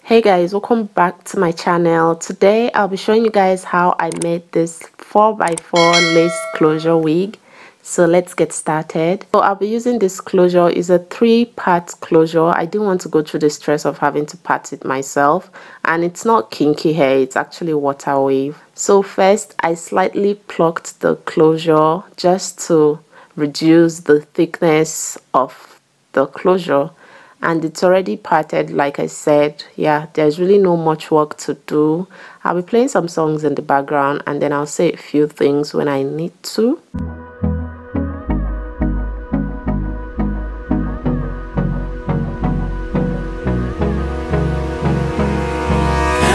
Hey guys, welcome back to my channel. Today I'll be showing you guys how I made this 4x4 lace closure wig. So let's get started. So I'll be using this closure. It's a 3-part closure. I didn't want to go through the stress of having to part it myself, and it's not kinky hair, it's actually water wave. So first I slightly plucked the closure just to reduce the thickness of the closure, and it's already parted. Like I said, yeah, there's really no much work to do. I'll be playing some songs in the background and then I'll say a few things when I need to.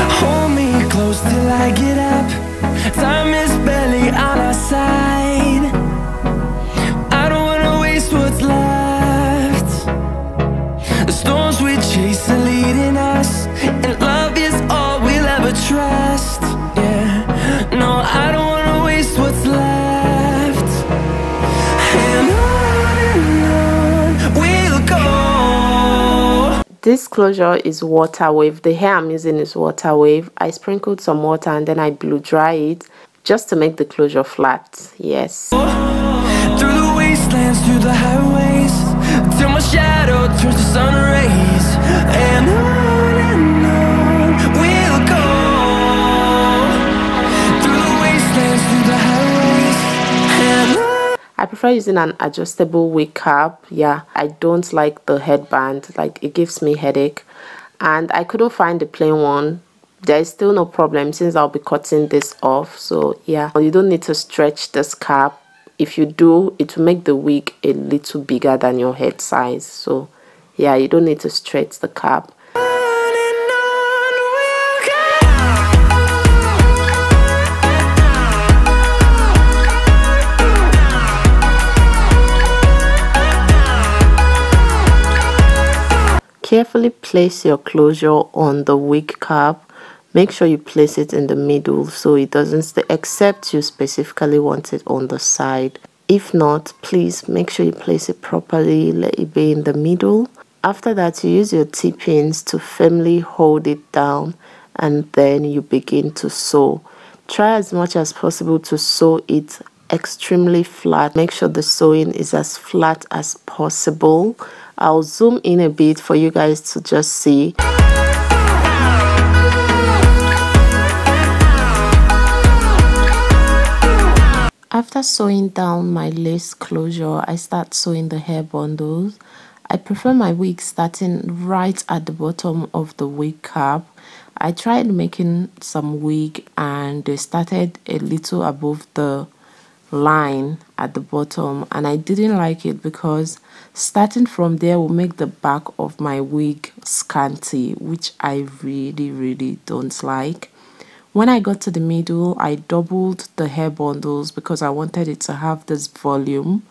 Hold me close till I get up. Time is barely on our side. I don't wanna waste what's left. The storms we chase are leading us, and love is all we'll ever trust. Yeah, no, I don't wanna waste what's left. And on we'll go. This closure is water wave. The hair I'm using is water wave. I sprinkled some water and then I blew dry it just to make the closure flat. Yes. Through the wastelands, through the highways, till my shadow turns to sun rays. And on we'll go. Through the wastelands, through the highways, and on. I prefer using an adjustable wig cap. Yeah, I don't like the headband, like it gives me headache, and I couldn't find the plain one. There is still no problem since I'll be cutting this off. So yeah, you don't need to stretch this cap. If you do, it will make the wig a little bigger than your head size. So yeah, you don't need to stretch the cap. Carefully place your closure on the wig cap. Make sure you place it in the middle so it doesn't stay, except you specifically want it on the side. If not, please make sure you place it properly. Let it be in the middle. After that, you use your T-pins to firmly hold it down, and then you begin to sew. Try as much as possible to sew it extremely flat. Make sure the sewing is as flat as possible. I'll zoom in a bit for you guys to just see. After sewing down my lace closure, I start sewing the hair bundles. I prefer my wig starting right at the bottom of the wig cap. I tried making some wig and they started a little above the line at the bottom, and I didn't like it because starting from there will make the back of my wig scanty, which I really don't like. When I got to the middle, I doubled the hair bundles because I wanted it to have this volume,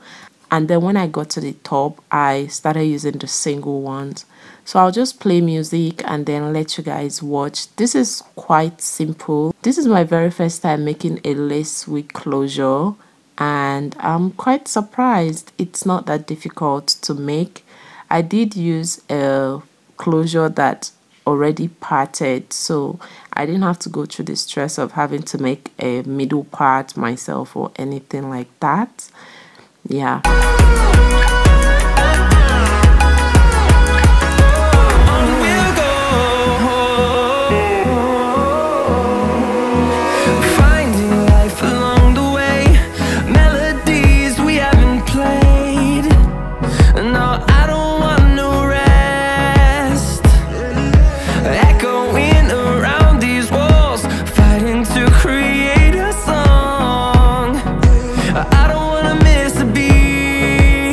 and then when I got to the top, I started using the single ones. So I'll just play music and then let you guys watch. This is quite simple. This is my very first time making a lace wig closure, and I'm quite surprised it's not that difficult to make. I did use a closure that already parted, so I didn't have to go through the stress of having to make a middle part myself or anything like that. Yeah. I don't wanna miss a beat.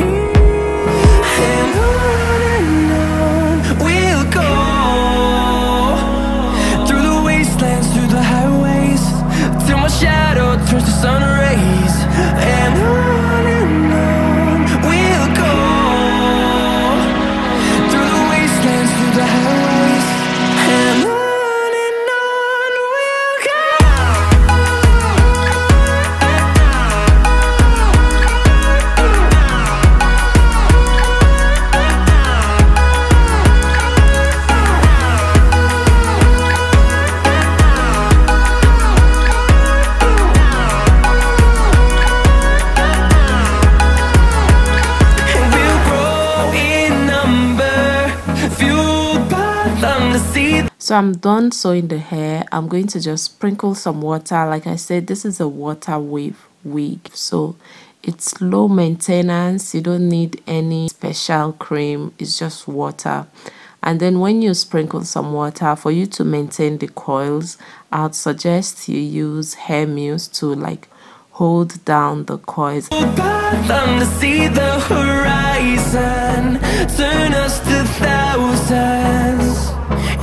So I'm done sewing the hair. I'm going to just sprinkle some water. Like I said, this is a water wave wig, so it's low maintenance. You don't need any special cream, it's just water. And then when you sprinkle some water, for you to maintain the coils, I'd suggest you use hair mousse to like hold down the coils. To see the horizon, turn us to thousands,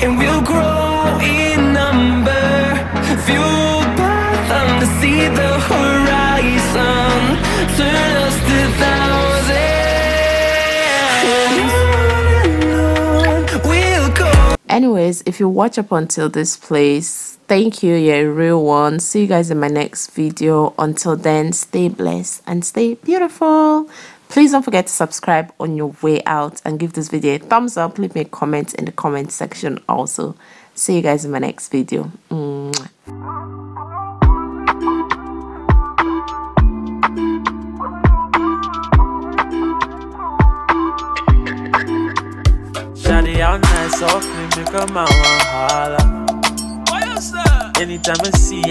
and we'll grow in number. Fueled by them to see the horizon, turn us to thousands, and on we'll go. Anyways, if you watch up until this place, thank you, you're a real one. See you guys in my next video. Until then, stay blessed and stay beautiful. Please don't forget to subscribe on your way out and give this video a thumbs up. Leave me a comment in the comment section also. See you guys in my next video. Mwah. Shawty all nice, so make a man want holla. Anytime I see